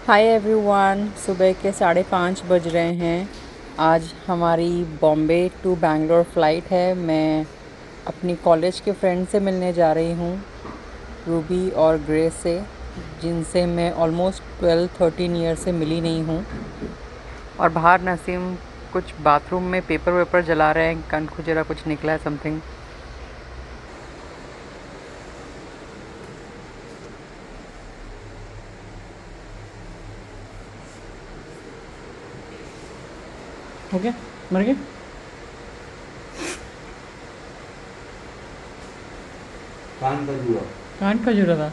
Hi everyone, सुबह के 5:30 बज रहे हैं। आज हमारी बॉम्बे टू बैंगलोर फ़्लाइट है। मैं अपनी कॉलेज के फ्रेंड से मिलने जा रही हूँ, रूबी और ग्रेस से, जिनसे मैं ऑलमोस्ट 12-13 ईयर से मिली नहीं हूँ। और बाहर नसीम कुछ बाथरूम में पेपर वेपर जला रहे हैं, कन खुजरा कुछ निकला है समथिंग। हो गया, मर गया। कान खजूरा था।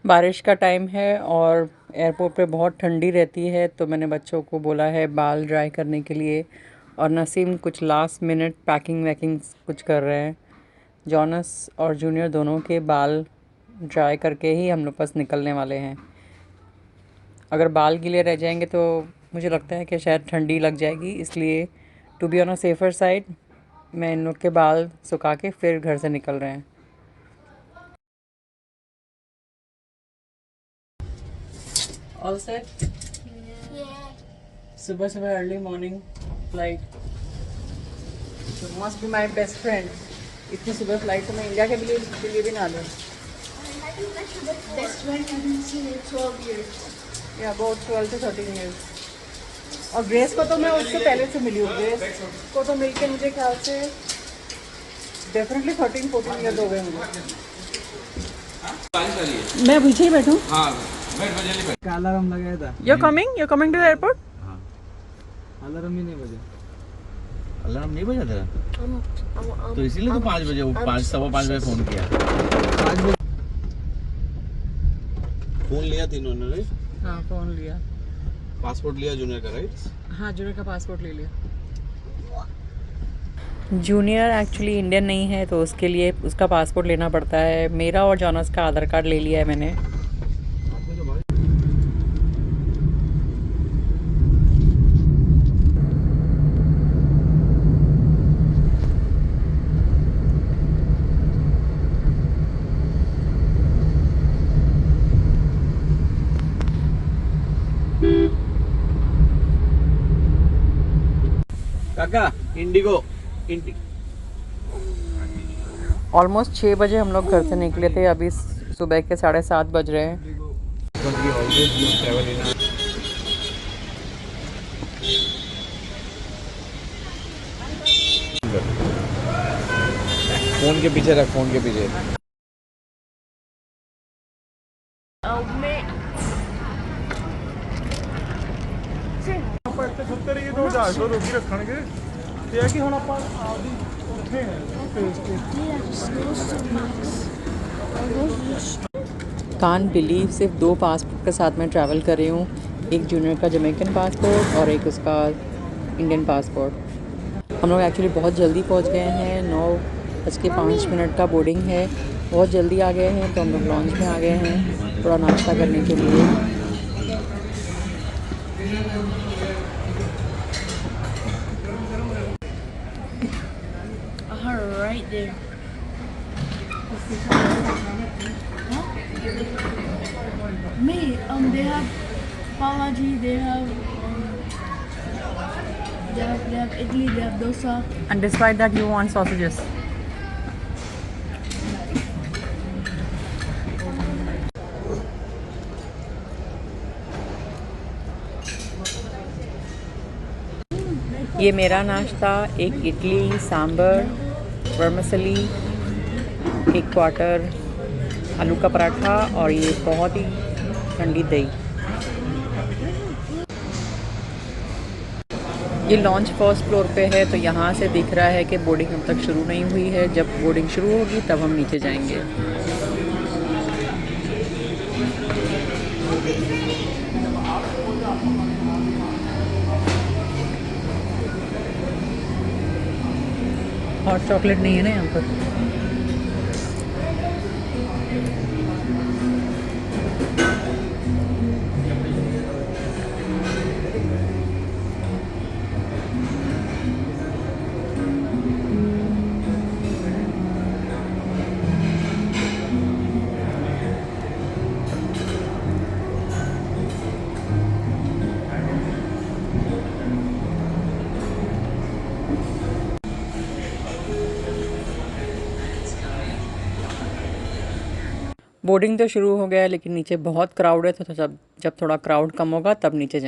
बारिश का टाइम है और एयरपोर्ट पे बहुत ठंडी रहती है, तो मैंने बच्चों को बोला है बाल ड्राई करने के लिए। और नसीम कुछ लास्ट मिनट पैकिंग वैकिंग कुछ कर रहे हैं। जॉनस और जूनियर दोनों के बाल ड्राई करके ही हम लोग पास निकलने वाले हैं। अगर बाल गीले रह जाएंगे तो मुझे लगता है कि शायद ठंडी लग जाएगी, इसलिए to be on a safer side मैं इन लोग के बाल सुखा के फिर घर से निकल रहे हैं। All set. सुबह सुबह early morning flight, must be my best friend. इतनी सुबह फ्लाइट तो मैं इंडिया के लिए भी ना लूँ। Best friend haven't seen in 12 years. या अबाउट 12 to 13 ईयर्स। और ग्रेस को तो मैं उससे पहले से मिली हूँ। ग्रेस को तो मिलके मुझे ख्याल से डेफिनेटली 13-14 ईयर्स हो गए मुझे। मैं पीछे ही बैठूँ। हाँ, अलार्म लगाया था। You coming to the airport. हाँ, अलार्म ही नहीं बजा। अलार्म नहीं बजा तेरा? तो इसीलिए तो 5 बजे, 5-5:15 बजे फोन किया। 5 बजे फोन लिया तीनों ने, राइट? हाँ, फ़ोन लिया। पासपोर्ट लिया जूनियर का, राइट? हाँ, जूनियर का पासपोर्ट ले लिया। जूनियर एक्चुअली इंडियन नहीं है, तो उसके लिए उसका पासपोर्ट लेना पड़ता है। मेरा और जॉनस का आधार कार्ड ले लिया है मैंने। काका, इंडिगो। ऑलमोस्ट 6 बजे हम लोग घर से निकले थे, अभी सुबह के 7:30 बज रहे हैं। फोन के पीछे रख, फोन के पीछे। ਸੁੱਤੇ ਰਹੀਏ ਤੋਂ ਜਹਾਜ਼ ਤੋਂ ਰੋਕੀ ਰੱਖਣਗੇ ਤੇ ਇਹ ਕਿ ਹੁਣ ਆਪਾਂ ਆਪਦੀ ਉੱਥੇ ਹੈ ਫੇਸ ਤੇ कान बिलीव सिर्फ 2 पासपोर्ट के साथ मैं ट्रैवल कर रही हूँ, एक जूनियर का जमैकन पासपोर्ट और एक उसका इंडियन पासपोर्ट। हम लोग एक्चुअली बहुत जल्दी पहुँच गए हैं, 9:05 का बोर्डिंग है। बहुत जल्दी आ गए हैं, तो हम लोग लॉन्च में आ गए हैं थोड़ा नाश्ता करने के लिए। Right there. Me, they have Palaji, they have idli, they have dosa. And despite that you want sausages. ये मेरा नाश्ता, एक इडली, सांभर, वर्मिसेली, एक क्वार्टर आलू का पराठा और ये बहुत ही ठंडी दही। ये लॉन्च फर्स्ट फ्लोर पे है, तो यहाँ से दिख रहा है कि बोर्डिंग अब तक शुरू नहीं हुई है। जब बोर्डिंग शुरू होगी तब हम नीचे जाएंगे। हॉट चॉकलेट नहीं है ना यहाँ पर। बोर्डिंग तो शुरू हो गया है लेकिन नीचे बहुत क्राउड है, तो जब थोड़ा क्राउड कम होगा तब नीचे जाएंगे।